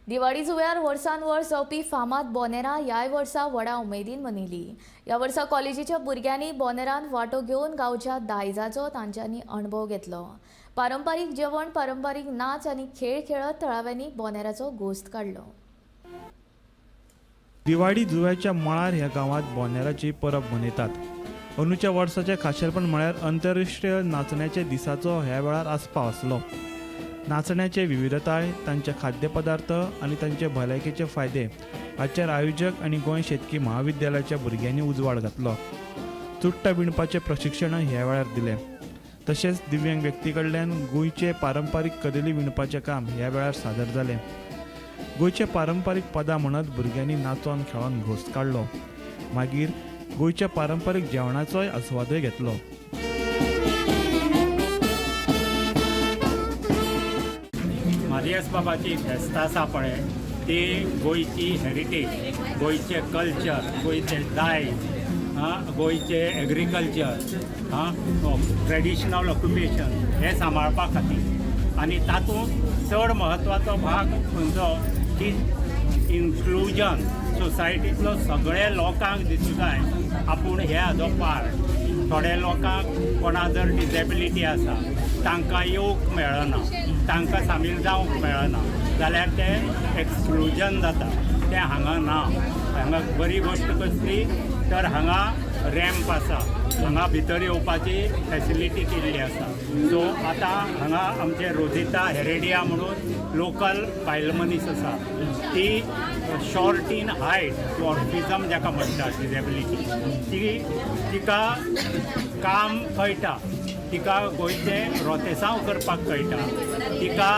दिवाळी जुव्यार वर्सान वर्स जावपी फामाद बोंदेरा ह्या वर्सा व्हडा उमेदीन मनयली। ह्या वर्सा कॉलेजीच्या भुरग्यांनी बोंदेरान वांटो घेवन गांवच्या दायजाचो तांच्यांनी अणभव घेतलो। पारंपारीक जेवण, पारंपारीक नाच आनी खेळ खेळत थळाव्यांनी बोंदेराचो घोस्त काडलो। दिवाळी जुव्याच्या मळार ह्या गांवांत बोंदेराची परब मनयतात। अंदूच्या वर्साचें खाशेलपण म्हळ्यार अंतरराष्ट्रीय नाचण्याचे दिसाचो ह्या वेळार आस्पाव आसलो। नाचण्याचे विविधताय, तांचे खाद्यपदार्थ आनी तांचे भलायकेचे फायदे हाचेर आयोजक आनी गोंय शेतकी महाविद्यालयाच्या भुरग्यांनी उजवाड घातलो। चुट्टा विणपाचें प्रशिक्षण ह्या वेळार दिलें। तशेंच दिव्यांग व्यक्ती कडल्यान गोंयचे पारंपारीक कदेली विणपाचें काम ह्या वेळार सादर जालें। गोंयचे पारंपारीक पदां म्हणत भुरग्यांनी नाचोन खेळोन घोस्त काडलो। मागीर गोंयच्या पारंपारीक जेवणाचोय आस्वादय घेतलो। मारियस बाबाची फेस्त आसा पळय ती गोंयची हेरिटेज, गोंयचे कल्चर, गोंयचे दायज, गोंयचे एग्रीकल्चर, ट्रेडिशनल ऑक्युपेशन हे सांबाळपा खातीर आनी तातूंत चड म्हत्वाचो भाग खंयचो की इन्क्लुजन, सोसायटींतलो सगळे लोकांक दिसूं जाय आपूण हे हाजो पार्ट। थोडे लोकांक कोणा जर डिसेबिलिटी आसा तांकां येवंक मेळना, तांकां सामील जावंक मेळना जाल्यार ते एक्सक्लुजन जाता, तें हांगा ना। हांगा बरी गोश्ट कसली तर हांगा रॅम्प आसा, हांगा भितर येवपाची फॅसिलिटी केल्ली आसा। सो आतां हांगा आमचे रोजिता हेरेडिया म्हणून लोकल बायल मनीस आसा, ती शॉर्ट इन हायट, डॉर्फिजम जाका म्हणटात डिसेबिलिटी, तिका काम कळटा, तिका गोंयचें रोतेसांव करपाक कळटा, तिका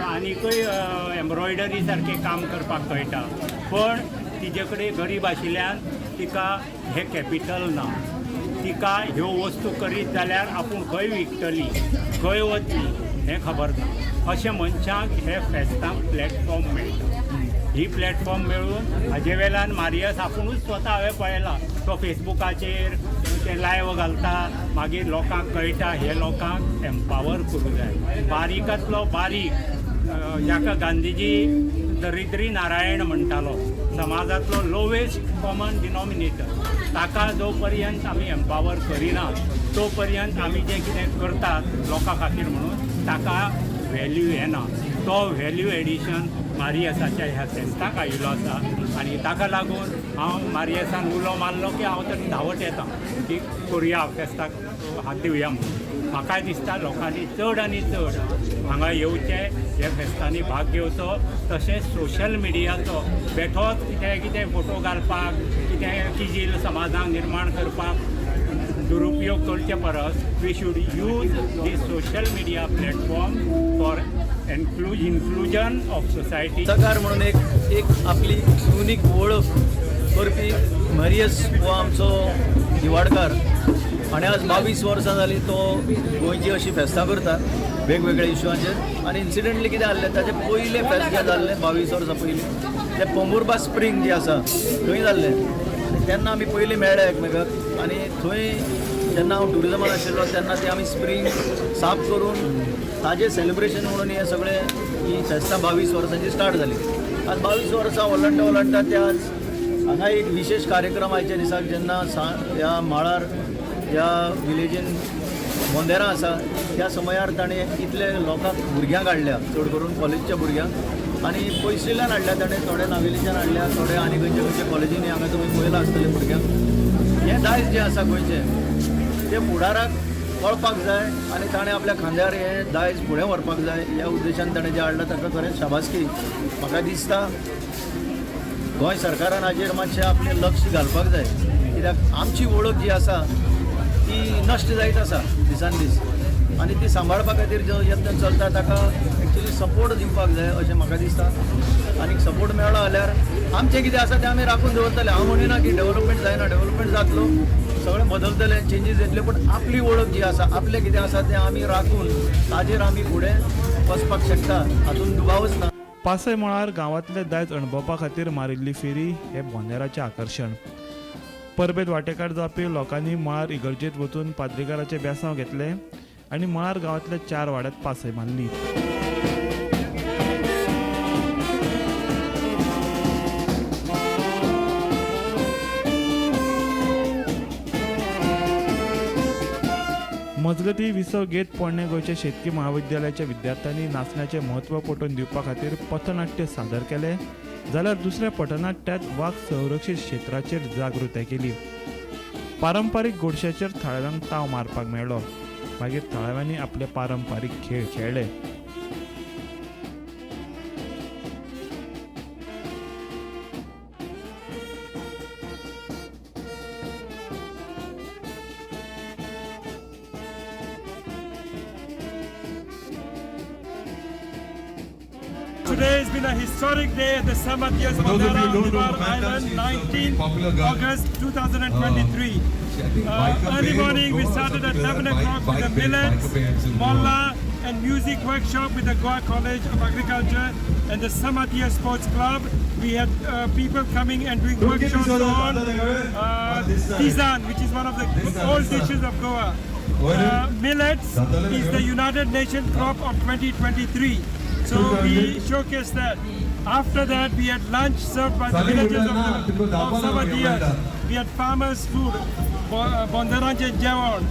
आनीकूय एम्ब्रॉयडरी सारकें काम करपाक कळटा, पण तिजे कडेन गरीब आशिल्ल्यान तिका हे कॅपिटल ना। तिका ह्यो वस्तू करीत जाल्यार आपूण खंय विकतली, खंय वतली हें खबर ना। अशे मनशांक हे फेस्तांक प्लॅटफॉर्म मेळटा। ही प्लॅटफॉर्म मेळून हाजे वेल्यान मारियस आपुणूच स्वता हांवें पळयला, तो फेसबुकाचेर ते लायव्ह घालता, मागीर लोकांक कळटा, हे लोकांक एम्पावर करूं जाय। बारीकांतलो बारीक, जाका गांधीजी दरिद्री नारायण म्हणटालो, समाजांतलो लोवेस्ट कॉमन डिनॉमिनेटर, ताका जो पर्यंत आमी एम्पावर करिना तो पर्यंत आमी जें कितें करतात लोकां खातीर म्हणून ताका व्हॅल्यू येना। तो व्हॅल्यू एडिशन मारियसाच्या ह्या फेस्ताक आयिल्लो आसा आनी ताका लागून हांव मारियसान उलो मारलो की हांव तर धांवत येता की करुया फेस्ताक हात दिवया म्हणून। म्हाकाय दिसता लोकांनी चड आनी चड हांगा येवचें, ह्या फेस्तांनी भाग घेवचो। तशेंच सोशल मिडियाचो बेठोच कितें कितें फोटो घालपाक, कितें किजील समाजाक निर्माण करपाक दुरुपयोग करचे परस we should use the social media platform for inclusion of society. कलाकार म्हणून एक आपली युनिक वळख करपी मारियस हो आमचो दिवाडकार आनी आज 22 वर्सां जाली तो गोंयची अशी फेस्तां करता वेगवेगळ्या इश्यूआंचेर। आनी इन्सिडेंटली कितें जाल्लें, ताचे पयलें फेस्त जें जाल्लें 22 वर्सां पयलीं तें पोंबुर्बा स्प्रिंग जी आसा थंय जाल्लें। तेन्ना आमी पयलीं मेळ्ळे एकमेकाक आनी थंय जेन्ना हांव टुरिजमान आशिल्लो तेन्ना ते आमी स्प्रिंग साफ करून ताजें सेलिब्रेशन म्हणून हे सगळें ही फेस्तां 22 वर्सांची स्टार्ट जाली। आज 22 वर्सां ओलांडटा ते आज हांगा एक विशेष कार्यक्रम आयच्या दिसाक जेन्ना ह्या माळार ह्या विलेजीन बोंदेरा आसा त्या समयार ताणें इतले लोकांक भुरग्यांक हाडल्या, चड करून कॉलेजच्या भुरग्यांक, आनी पयसुल्ल्यान हाडल्या ताणें, थोडे नावेलीच्यान हाडल्या, थोडे आनी खंयच्या खंयच्या कॉलेजींनी हांगा तुमी पळयलां आसतलें भुरग्यांक। हें दायज जें आसा गोंयचें तें फुडाराक कळपाक जाय आनी ताणें आपल्या खांद्यार हें दायज फुडें व्हरपाक जाय। ह्या उद्देशान ताणें जें हाडलां ताका खरेंच शाबासकी। म्हाका दिसता गोंय सरकारान हाजेर मातशें आपलें लक्ष घालपाक जाय, कित्याक आमची वळख जी आसा ती नश्ट जायत आसा दिसान दीस आनी ती सांबाळपा खातीर जो यत्न चलता ताका एक्चुली सपोर्ट दिवपाक जाय अशें म्हाका दिसता। आनी सपोर्ट मेळ्ळो जाल्यार आमचें कितें आसा तें आमी राखून दवरतले। हांव म्हणिना की डेव्हलपमेंट जायना, डेव्हलपमेंट जातलो, सगळें बदलतलें, चेंजीस येतले, पूण आपली वळख जी आसा, आपलें कितें आसा तें आमी राखून ताजेर आमी फुडें वचपाक शकता, हातूंत दुबावच ना। पासय मळार गांवांतले दायज अणभवपा खातीर मारिल्ली फेरी हे बोंदेराचें आकर्शण। परबेत वांटेकार जावपी लोकांनी मळार इगर्जेंत वचून पाद्रीकाराचें बेसांव घेतलें आनी मळार गांवांतल्या 4 वाड्यात पासय मारली। मजगती विसव घेत पोरणे गोंयच्या शेतकी महाविद्यालयाच्या विद्यार्थ्यांनी नाचण्याचे महत्व पटोवन दिवपा खातीर पथनाट्य सादर केले जाल्यार दुसऱ्या पथनाट्यात वाघ संरक्षीत क्षेत्राचेर जागृताय केली. पारंपारीक गोडशाचेर थळाव्यांक ताव मारपाक मेळ्ळो. मागीर थळाव्यांनी आपले पारंपारीक खेळ खेळले. Today has been a historic day at the Samadhyas Bondera Divar Island, 19th August 2023. Early morning we started at 11 o'clock with the millets, molla and music workshop with the Goa College of Agriculture and the Samadhya Sports Club. We had people coming and doing workshops on tisan, which is one of the old dishes of Goa. Millets is the United Nations crop of 2023. So we showcased that. After that, we had lunch served by the villagers of Samadhyas. We had farmers' food, Bonderem and Divar.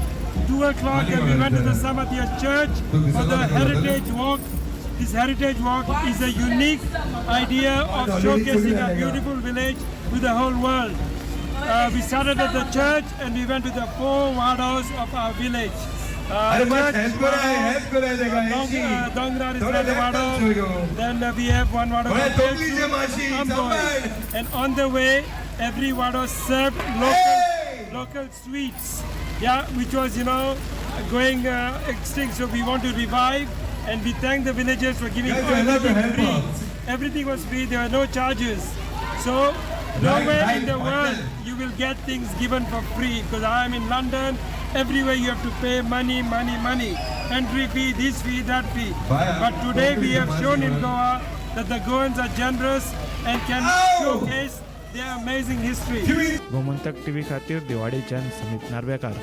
2 o'clock, then we went to the Samadhyas church for the heritage walk. This heritage walk is a unique idea of showcasing a beautiful village to the whole world. We started at the church and we went to the 4 wardos of our village. Dongra is another wado. Then we have one wado. And on the way, every wado served local sweets. Yeah, which was going extinct. So we want to revive, and we thank the villagers for giving everything free. Everything was free. There were no charges. So nowhere in the world you will get things given for free, because I am in London. Everywhere you have to pay money. Entry fee, this fee, that fee. But today we have shown in Goa that the Goans are generous and can showcase their amazing history. Gomantak TV खातीर दिवाडेच्यान समीत नार्वेकार.